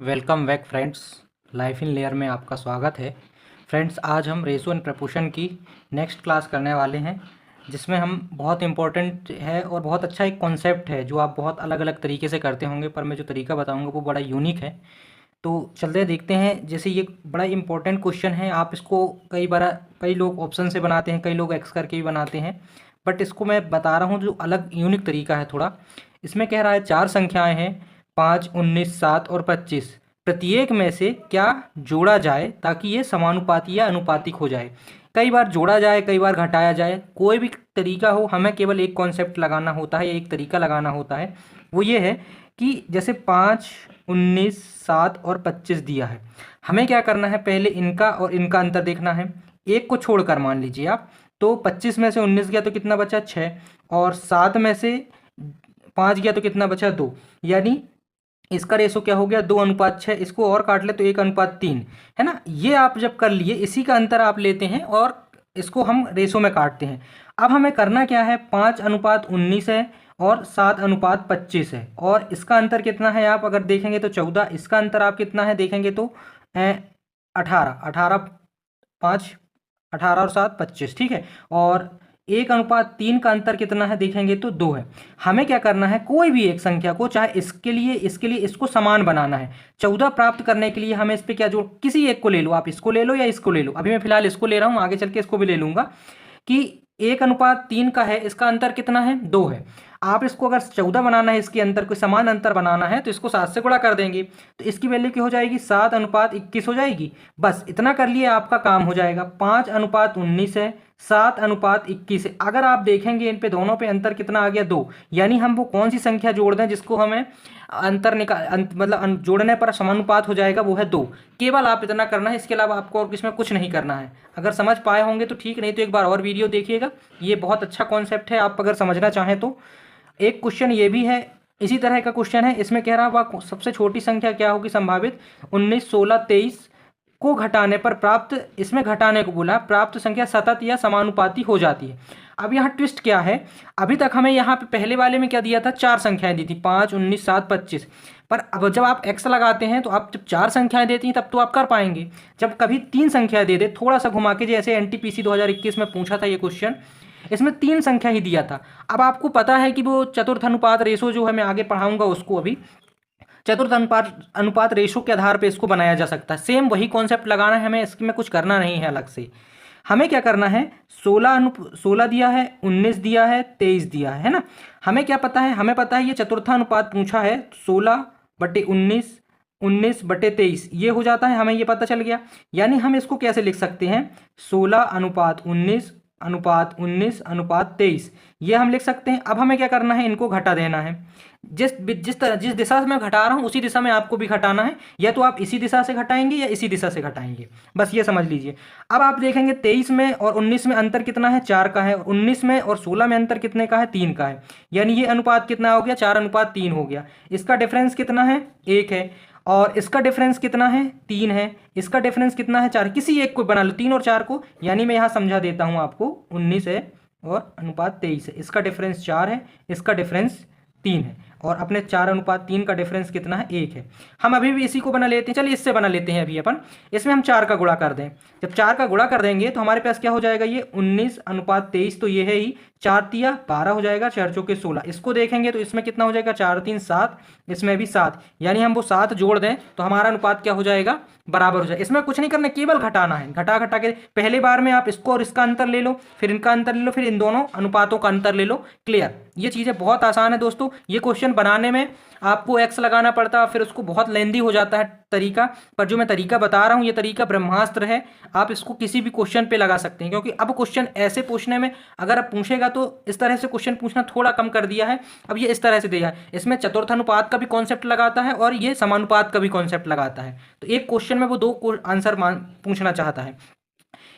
Welcome back friends. Life in layer में आपका स्वागत है। फ्रेंड्स, आज हम रेशो एंड प्रपोर्शन की नेक्स्ट क्लास करने वाले हैं, जिसमें हम बहुत इंपॉर्टेंट है और बहुत अच्छा एक कॉन्सेप्ट है जो आप बहुत अलग अलग तरीके से करते होंगे, पर मैं जो तरीका बताऊंगा वो बड़ा यूनिक है। तो चलते देखते हैं। जैसे ये बड़ा इंपॉर्टेंट क्वेश्चन है, आप इसको कई लोग ऑप्शन से बनाते हैं, कई लोग एक्स करके भी बनाते हैं, बट इसको मैं बता रहा हूँ जो अलग यूनिक तरीका है थोड़ा। इसमें कह रहा है 4 संख्याएं हैं, 5, 19, 7 और 25। प्रत्येक में से क्या जोड़ा जाए ताकि ये समानुपाती या अनुपातिक हो जाए। कई बार जोड़ा जाए, कई बार घटाया जाए, कोई भी तरीका हो, हमें केवल एक कॉन्सेप्ट लगाना होता है या एक तरीका लगाना होता है। वो ये है कि जैसे 5, 19, 7 और 25 दिया है, हमें क्या करना है, पहले इनका और इनका अंतर देखना है। एक को छोड़कर मान लीजिए आप, तो 25 में से 19 गया तो कितना बचा, 6, और 7 में से 5 गया तो कितना बचा, 2। यानी इसका रेशो क्या हो गया, 2:6। इसको और काट ले तो 1:3 है ना। ये आप जब कर लिए, इसी का अंतर आप लेते हैं और इसको हम रेशो में काटते हैं। अब हमें करना क्या है, 5:19 है और 7:25 है, और इसका अंतर कितना है आप अगर देखेंगे तो 14। इसका अंतर आप कितना है देखेंगे तो 18, 5, 18 और 7, 25, ठीक है। और 1:3 का अंतर कितना है देखेंगे तो 2 है। हमें क्या करना है, कोई भी एक संख्या को, चाहे इसके लिए इसको समान बनाना है। 14 प्राप्त करने के लिए हमें इस पे क्या जोड़, किसी एक को ले लो, आप इसको ले लो या इसको ले लो। अभी मैं फिलहाल इसको ले रहा हूँ, आगे चल के इसको भी ले लूंगा। कि 1:3 का है, इसका अंतर कितना है, 2 है। आप इसको अगर 14 बनाना है, इसके अंतर को समान अंतर बनाना है, तो इसको 7 से गुणा कर देंगे, तो इसकी वैल्यू क्या हो जाएगी, 7:21 हो जाएगी। बस इतना कर लिए, आपका काम हो जाएगा। 5:19 है, 7:21 है। अगर आप देखेंगे इन पे दोनों पे अंतर कितना आ गया, 2। यानी हम वो कौन सी संख्या जोड़ दें जिसको हमें मतलब जोड़ने पर समानुपात हो जाएगा, वो है 2। केवल आप इतना करना है, इसके अलावा आपको और इसमें कुछ नहीं करना है। अगर समझ पाए होंगे तो ठीक, नहीं तो एक बार और वीडियो देखिएगा। ये बहुत अच्छा कॉन्सेप्ट है, आप अगर समझना चाहें तो। एक क्वेश्चन ये भी है, इसी तरह का क्वेश्चन है। इसमें कह रहा है सबसे छोटी संख्या क्या होगी संभावित, 19, 16, 23 को घटाने पर प्राप्त, इसमें घटाने को बोला, प्राप्त संख्या सतत या समानुपाती हो जाती है। अब यहाँ ट्विस्ट क्या है, अभी तक हमें यहाँ पे पहले वाले में क्या दिया था, 4 संख्याएं दी थी, 5, 19, 7, 25। पर अब जब आप एक्स लगाते हैं तो आप जब 4 संख्याएं देती हैं तब तो आप कर पाएंगे। जब कभी 3 संख्याएं दे दे, थोड़ा सा घुमा के, जैसे एनटीपीसी 2021 में पूछा था ये क्वेश्चन, इसमें 3 संख्या ही दिया था। अब आपको पता है कि वो चतुर्थ अनुपात रेशो जो है, मैं आगे पढ़ाऊंगा उसको अभी, चतुर्थ अनुपात अनुपात रेशो के आधार पे इसको बनाया जा सकता है। सेम वही कॉन्सेप्ट लगाना है हमें, इसमें कुछ करना नहीं है अलग से। हमें क्या करना है, 16 दिया है, 19 दिया है, 23 दिया है ना। हमें क्या पता है, हमें पता है ये चतुर्थानुपात पूछा है, 16/19, 19/23 ये हो जाता है, हमें ये पता चल गया। यानी हम इसको कैसे लिख सकते हैं, 16:19:19:23 ये हम लिख सकते हैं। अब हमें क्या करना है, इनको घटा देना है। जिस दिशा से मैं घटा रहा हूं उसी दिशा में आपको भी घटाना है, या तो आप इसी दिशा से घटाएंगे या इसी दिशा से घटाएंगे, बस ये समझ लीजिए। अब आप देखेंगे 23 में और 19 में अंतर कितना है, 4 का है, और 19 में और 16 में अंतर कितने का है, 3 का है। यानी ये अनुपात कितना हो गया, 4:3 हो गया। इसका डिफरेंस कितना है, 1 है, और इसका डिफरेंस कितना है, 3 है। इसका डिफरेंस कितना है, 4। किसी एक को बना लो, 3 और 4 को। यानी मैं यहाँ समझा देता हूँ आपको, 19 है और अनुपात 23 है, इसका डिफरेंस 4 है, इसका डिफरेंस 3 है, और अपने 4:3 का डिफरेंस कितना है, 1 है। हम अभी भी इसी को बना लेते हैं, चलिए इससे बना लेते हैं अभी अपन। इसमें हम 4 का गुणा कर दें, जब 4 का गुणा कर देंगे तो हमारे पास क्या हो जाएगा, ये 19:23 तो ये है ही, 4×3=12 हो जाएगा, 4×4=16। इसको देखेंगे तो इसमें कितना हो जाएगा, 4×3=7, इसमें भी 7। यानी हम वो 7 जोड़ दें तो हमारा अनुपात क्या हो जाएगा, बराबर हो जाएगा। इसमें कुछ नहीं करना, केवल घटाना है। घटा घटा के पहले बार में आप इसको और इसका अंतर ले लो, फिर इनका अंतर ले लो, फिर इन दोनों अनुपातों का अंतर ले लो। क्लियर। ये चीज़ें बहुत आसान है दोस्तों। ये क्वेश्चन बनाने में आपको एक्स लगाना पड़ता है, फिर उसको बहुत लेंदी हो जाता है तरीका, पर जो मैं तरीका बता रहा हूँ ये तरीका ब्रह्मास्त्र है। आप इसको किसी भी क्वेश्चन पे लगा सकते हैं, क्योंकि अब क्वेश्चन ऐसे पूछने में, अगर आप पूछेगा तो इस तरह से क्वेश्चन पूछना थोड़ा कम कर दिया है। अब ये इस तरह से दिया है, इसमें चतुर्थानुपात का भी कॉन्सेप्ट लगाता है और ये समानुपात का भी कॉन्सेप्ट लगाता है। तो एक क्वेश्चन में वो 2 आंसर पूछना चाहता है।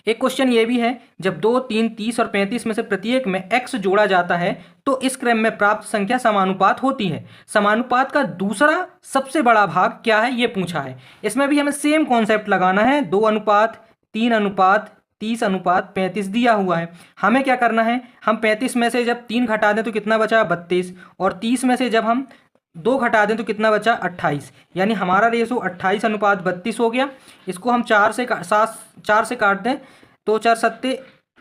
एक क्वेश्चन ये भी है, जब 2, 3, 30 और 35 में से प्रत्येक में x जोड़ा जाता है तो इस क्रम में प्राप्त संख्या समानुपात होती है। समानुपात का दूसरा सबसे बड़ा भाग क्या है, ये पूछा है। इसमें भी हमें सेम कॉन्सेप्ट लगाना है, 2:3:30:35 दिया हुआ है। हमें क्या करना है, हम 35 में से जब 3 घटा दें तो कितना बचा, 32, और 30 में से जब हम 2 घटा दें तो कितना बचा 28, यानी हमारा रेशो 28:32 हो गया। इसको हम 4 से 4 से काट दें तो 4 सत्ते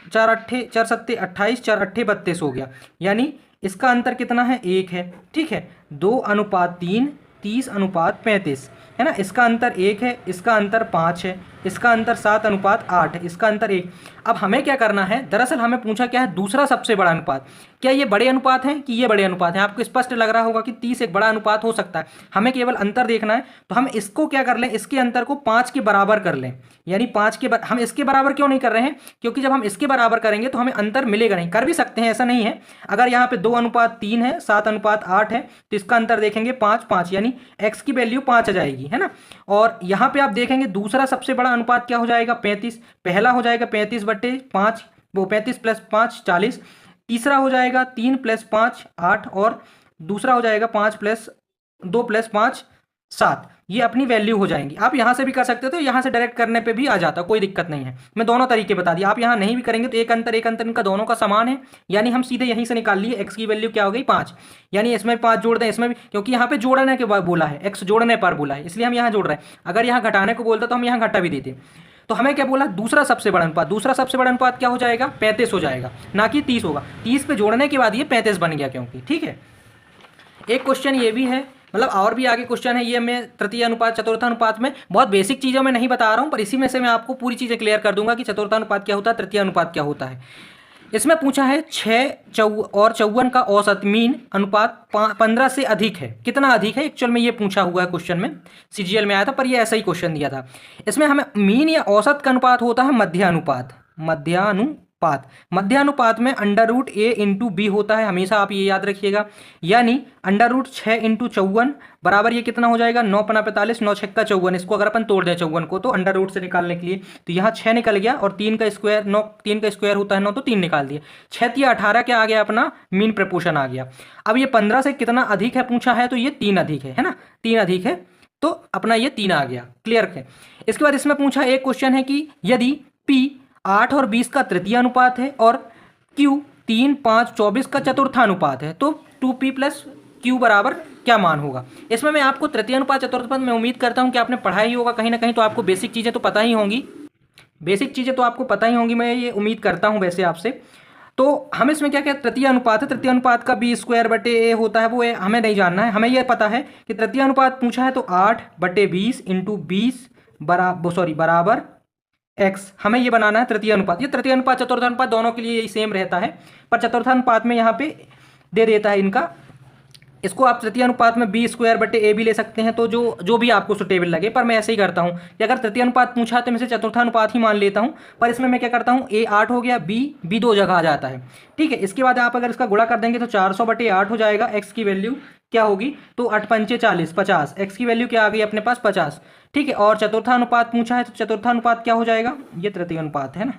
28, 4 8 32 हो गया, यानी इसका अंतर कितना है 1 है। ठीक है, 2:3, 30:35 है ना। इसका अंतर 1 है, इसका अंतर 5 है, इसका अंतर 7:8 है, इसका अंतर 1। अब हमें क्या करना है, दरअसल हमें पूछा क्या है, दूसरा सबसे बड़ा अनुपात। क्या ये बड़े अनुपात हैं कि ये बड़े अनुपात हैं? आपको स्पष्ट लग रहा होगा कि 30 एक बड़ा अनुपात हो सकता है। हमें केवल अंतर देखना है, तो हम इसको क्या कर लें, इसके अंतर को 5 के बराबर कर लें, यानी 5 के हम इसके बराबर क्यों नहीं कर रहे हैं, क्योंकि जब हम इसके बराबर करेंगे तो हमें अंतर मिलेगा नहीं। कर भी सकते हैं, ऐसा नहीं है। अगर यहाँ पे 2:3 है, 7:8 है, तो इसका अंतर देखेंगे 5 5, यानी x की वैल्यू 5 आ जाएगी, है ना। और यहाँ पे आप देखेंगे दूसरा सबसे बड़ा अनुपात क्या हो जाएगा 35। पहला हो जाएगा 35/5, वो 35 + 5 40। तीसरा हो जाएगा 3 + 5 8, और दूसरा हो जाएगा 5 + 2 + 5 7। ये अपनी वैल्यू हो जाएंगी। आप यहाँ से भी कर सकते हो, तो यहाँ से डायरेक्ट करने पे भी आ जाता, कोई दिक्कत नहीं है। मैं दोनों तरीके बता दिया। आप यहाँ नहीं भी करेंगे तो एक अंतर इनका दोनों का समान है, यानी हम सीधे यहीं से निकाल लिए x की वैल्यू क्या हो गई 5, यानी इसमें 5 जोड़ दें, इसमें भी, क्योंकि यहाँ पे जोड़ने के बाद बोला है, x जोड़ने पर बोला है, इसलिए हम यहाँ जोड़ रहे हैं। अगर यहाँ घटाने को बोलता तो हम यहाँ घटा भी देते। तो हमें क्या बोला, दूसरा सबसे बड़ा अनुपात। दूसरा सबसे बड़ा अनुपात क्या हो जाएगा 35 हो जाएगा, ना कि 30 होगा। 30 पे जोड़ने के बाद ये 35 बन गया, क्योंकि ठीक है। एक क्वेश्चन ये भी है, मतलब और भी आगे क्वेश्चन है। ये मैं तृतीय अनुपात चतुर्थानुपात में बहुत बेसिक चीज़ों में नहीं बता रहा हूँ, पर इसी में से मैं आपको पूरी चीज़ें क्लियर कर दूंगा कि चतुर्थानुपात क्या होता है, तृतीय अनुपात क्या होता है। इसमें पूछा है 6 और 54 का औसत मीन अनुपात 15 से अधिक है। कितना अधिक है एक्चुअल में ये पूछा हुआ है क्वेश्चन में, सीजीएल में आया था, पर ये ऐसा ही क्वेश्चन दिया था। इसमें हमें मीन या औसत का अनुपात होता है मध्यानुपात। मध्यानुपात में √a/b होता है, हमेशा आप ये याद रखिएगा। यानी √6 × 54 बराबर ये कितना हो जाएगा 9×45, 9 × 6 = 54। इसको अगर अपन तोड़ दें 54 को तो अंडर से निकालने के लिए, तो यहाँ 6 निकल गया, और 3 का स्क्वायर 9, 3 का स्क्वायर होता है 9, तो 3 निकाल दिए। 6 × 18 क्या आ गया अपना मीन प्रपोर्शन आ गया। अब ये 15 से कितना अधिक है पूछा है, तो ये 3 अधिक है ना, 3 अधिक है, तो अपना ये 3 आ गया। क्लियर है। इसके बाद इसमें पूछा एक क्वेश्चन है कि यदि P 8 और 20 का तृतीय अनुपात है और Q 3, 5, 24 का चतुर्थानुपात है, तो 2P + Q बराबर क्या मान होगा। इसमें मैं आपको तृतीय अनुपात चतुर्थानुपात में उम्मीद करता हूं कि आपने पढ़ा ही होगा कहीं ना कहीं, तो आपको बेसिक चीज़ें तो पता ही होंगी। मैं ये उम्मीद करता हूं वैसे आपसे। तो हम इसमें क्या क्या तृतीय अनुपात है, तृतीय अनुपात का b² होता है, वो हमें नहीं जानना है। हमें यह पता है कि तृतीय अनुपात पूछा है तो 8/20 × 20 बराबर x। हमें ये बनाना है तृतीय अनुपात। ये तृतीय अनुपात चतुर्थानुपात दोनों के लिए यही सेम रहता है, पर चतुर्थानुपात में यहाँ पे दे देता है इनका। इसको आप तृतीय अनुपात में b² भी ले सकते हैं, तो जो भी आपको सुटेबल लगे, पर मैं ऐसे ही करता हूँ कि अगर तृतीय अनुपात पूछा तो मैं इसे चतुर्थानुपात ही मान लेता हूँ। पर इसमें मैं क्या करता हूँ, a 8 हो गया, b 2 जगह आ जाता है। ठीक है। इसके बाद आप अगर इसका गुणा कर देंगे तो 400/8 हो जाएगा। x की वैल्यू क्या होगी, तो 8 × 5 = 40, 50। x की वैल्यू क्या आ गई अपने पास 50। ठीक है। और चतुर्थानुपात पूछा है, तो चतुर्थानुपात क्या हो जाएगा, ये तृतीय अनुपात है ना,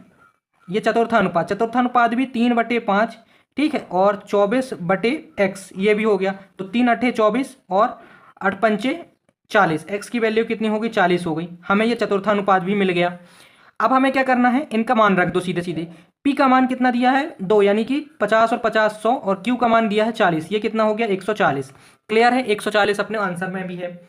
ये चतुर्थानुपात भी 3/5। ठीक है। और 24/x ये भी हो गया, तो 3 × 8 = 24 और 8 × 5 = 40। x की वैल्यू कितनी होगी 40 हो गई। हमें ये चतुर्थानुपात भी मिल गया। अब हमें क्या करना है, इनका मान रख दो सीधे सीधे। p का मान कितना दिया है 2, यानी कि 50 और 50 100, और q का मान दिया है 40, ये कितना हो गया 140। क्लियर है, 140 अपने आंसर में भी है।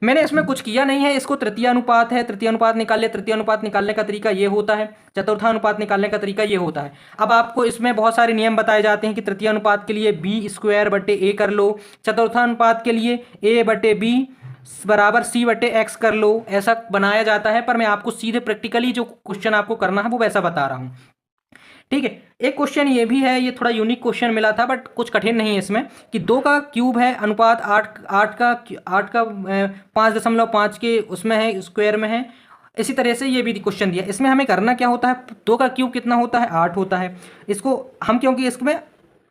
मैंने इसमें कुछ किया नहीं है, इसको तृतीय अनुपात है, तृतीय अनुपात निकाल ले। तृतीय अनुपात निकालने का तरीका ये होता है, चतुर्थानुपात निकालने का तरीका ये होता है। अब आपको इसमें बहुत सारे नियम बताए जाते हैं कि तृतीय अनुपात के लिए b² कर लो, चतुर्थानुपात के लिए a/b बराबर c/x कर लो, ऐसा बनाया जाता है। पर मैं आपको सीधे प्रैक्टिकली जो क्वेश्चन आपको करना है वो वैसा बता रहा हूँ। ठीक है। एक क्वेश्चन ये भी है, ये थोड़ा यूनिक क्वेश्चन मिला था, बट कुछ कठिन नहीं है इसमें, कि 2 का क्यूब है अनुपात 8 का 5.5 के उसमें है, स्क्वायर में है। इसी तरह से ये भी क्वेश्चन दिया। इसमें हमें करना क्या होता है, 2 का क्यूब कितना होता है 8 होता है। इसको हम क्योंकि इसमें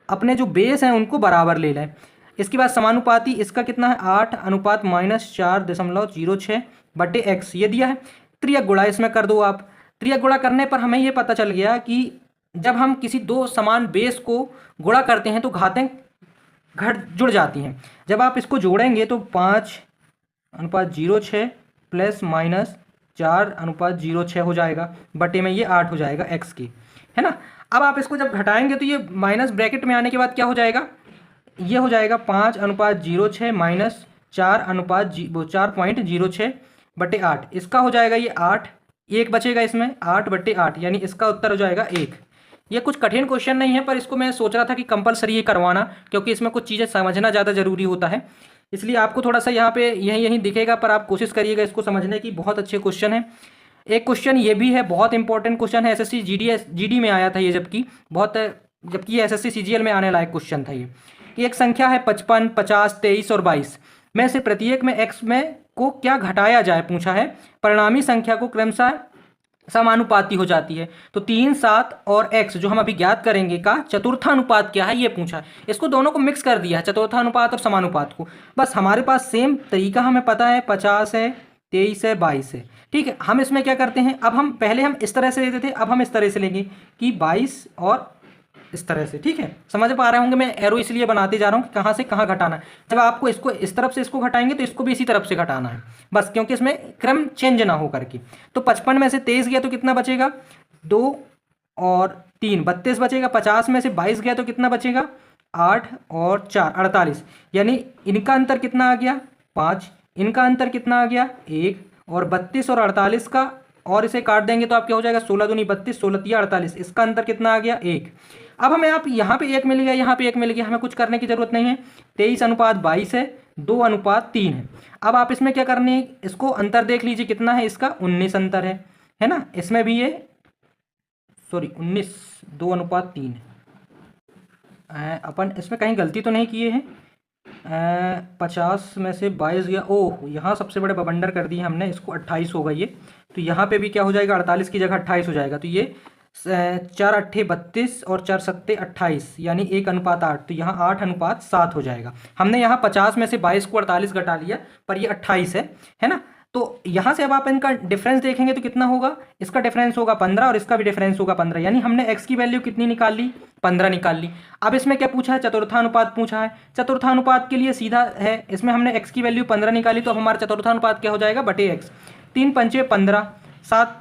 अपने जो बेस हैं उनको बराबर ले लें। इसके बाद समानुपाती इसका कितना है 8 अनुपात -4.06/x ये दिया है। त्रियक गुणा इसमें कर दो आप। त्रियक गुणा करने पर हमें ये पता चल गया कि जब हम किसी 2 समान बेस को गुणा करते हैं तो घातें जुड़ जाती हैं। जब आप इसको जोड़ेंगे तो 5/06 ± 4/06 हो जाएगा, बटे में ये 8 हो जाएगा x की, है ना। अब आप इसको जब घटाएंगे तो ये माइनस ब्रैकेट में आने के बाद क्या हो जाएगा, ये हो जाएगा 5:06 माइनस 4:4.06/8। इसका हो जाएगा ये 8, 1 बचेगा इसमें 8/8, यानी इसका उत्तर हो जाएगा 1। ये कुछ कठिन क्वेश्चन नहीं है, पर इसको मैं सोच रहा था कि कंपलसरी ये करवाना, क्योंकि इसमें कुछ चीज़ें समझना ज़्यादा ज़रूरी होता है। इसलिए आपको थोड़ा सा यहाँ पे यहीं दिखेगा, पर आप कोशिश करिएगा इसको समझने की। बहुत अच्छे क्वेश्चन है। एक क्वेश्चन ये भी है, बहुत इंपॉर्टेंट क्वेश्चन है, एसएससी जीडी में आया था ये, जबकि ये एसएससी सीजीएल में आने लायक क्वेश्चन था ये। एक संख्या है 55, 50, 23 और 22 में से प्रत्येक में x में को क्या घटाया जाए पूछा है। परिणामी संख्या को क्रमशः समानुपाती हो जाती है। तो 3, 7 और x जो हम अभी ज्ञात करेंगे का चतुर्थानुपात क्या है ये पूछा है। इसको दोनों को मिक्स कर दिया है, चतुर्थानुपात और समानुपात को। बस हमारे पास सेम तरीका हमें पता है, 50 है, 23 है, 22 है। ठीक है, हम इसमें क्या करते हैं, अब हम पहले हम इस तरह से लेते थे, अब हम इस तरह से लेंगे कि 22 और इस तरह से। ठीक है, समझ पा रहे होंगे, मैं एरो इसलिए बनाते जा रहा हूँ कि कहाँ से कहाँ घटाना है। जब आपको इसको इस तरफ से इसको घटाएंगे तो इसको भी इसी तरफ से घटाना है, बस, क्योंकि इसमें क्रम चेंज ना हो करके। तो 55 में से 23 गया तो कितना बचेगा, 2 और 3 32 बचेगा। 50 में से 22 गया तो कितना बचेगा, 8 और 4 48, यानी इनका अंतर कितना आ गया, 5। इनका अंतर कितना आ गया, 1। और 32 और 48 का, और इसे काट देंगे तो आप क्या हो जाएगा, 16 दूनी 32, 16 तिया 48, इसका अंतर कितना आ गया, 1। अब हमें आप यहाँ पे 1 मिल गया, यहाँ पे 1 मिल गया, हमें कुछ करने की जरूरत नहीं है। 23:22 है, 2:3 है। अब आप इसमें क्या करने, इसको अंतर देख लीजिए कितना है, इसका 19 अंतर है ना। इसमें भी ये 19, 2:3 है। अपन इसमें कहीं गलती तो नहीं किए हैं। 50 में से 22 गया, ओह यहाँ सबसे बड़े बवंडर कर दिए हमने, इसको 28 होगा ये। तो यहाँ पे भी क्या हो जाएगा, 48 की जगह 28 हो जाएगा। तो ये 4 अट्ठे 32 और 4 सत्ते 28, यानी 1:8। तो यहाँ 8:7 हो जाएगा। हमने यहाँ 50 में से 22 को 48 घटा लिया, पर ये 28 है ना। तो यहाँ से अब आप इनका डिफरेंस देखेंगे तो कितना होगा, इसका डिफरेंस होगा 15 और इसका भी डिफरेंस होगा 15, यानी हमने x की वैल्यू कितनी निकाल ली, 15 निकाल ली। अब इसमें क्या पूछा है, चतुर्थानुपात पूछा है। चतुर्थानुपात के लिए सीधा है, इसमें हमने x की वैल्यू 15 निकाली, तो अब हमारा चतुर्थानुपात क्या हो जाएगा, बटे x। 3 पंचे 15, 7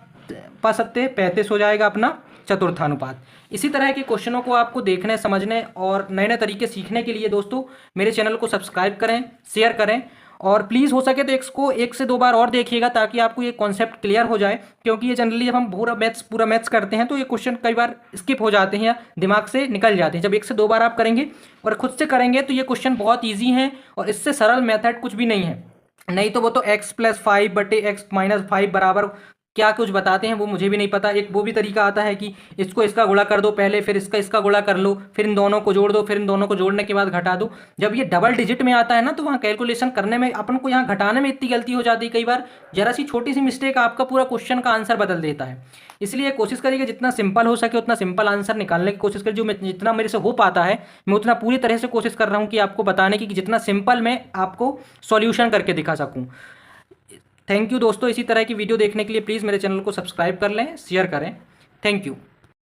सत्ते 35 हो जाएगा अपना चतुर्थानुपात। इसी तरह के क्वेश्चनों को आपको देखने, समझने और नए नए तरीके सीखने के लिए दोस्तों मेरे चैनल को सब्सक्राइब करें, शेयर करें, और प्लीज़ हो सके तो इसको 1 से 2 बार और देखिएगा, ताकि आपको ये कॉन्सेप्ट क्लियर हो जाए। क्योंकि ये जनरली जब हम पूरा मैथ्स करते हैं तो ये क्वेश्चन कई बार स्किप हो जाते हैं या दिमाग से निकल जाते हैं। जब 1 से 2 बार आप करेंगे और खुद से करेंगे तो ये क्वेश्चन बहुत ईजी हैं, और इससे सरल मेथड कुछ भी नहीं है। नहीं तो वो तो x + 5 बटे x - 5 बराबर क्या कुछ बताते हैं, वो मुझे भी नहीं पता। एक वो भी तरीका आता है कि इसको इसका गुणा कर दो पहले, फिर इसका गुणा कर लो, फिर इन दोनों को जोड़ दो, फिर इन दोनों को जोड़ने के बाद घटा दो। जब ये डबल डिजिट में आता है ना, तो वहाँ कैलकुलेशन करने में अपन को, यहाँ घटाने में इतनी गलती हो जाती है कई बार, जरा सी छोटी सी मिस्टेक आपका पूरा क्वेश्चन का आंसर बदल देता है। इसलिए कोशिश करिए जितना सिंपल हो सके उतना सिंपल आंसर निकालने की कोशिश करिए। जो जितना मेरे से हो पाता है मैं उतना पूरी तरह से कोशिश कर रहा हूँ कि आपको बताने की, कि जितना सिंपल मैं आपको सॉल्यूशन करके दिखा सकूँ। थैंक यू दोस्तों। इसी तरह की वीडियो देखने के लिए प्लीज़ मेरे चैनल को सब्सक्राइब कर लें, शेयर करें। Thank you.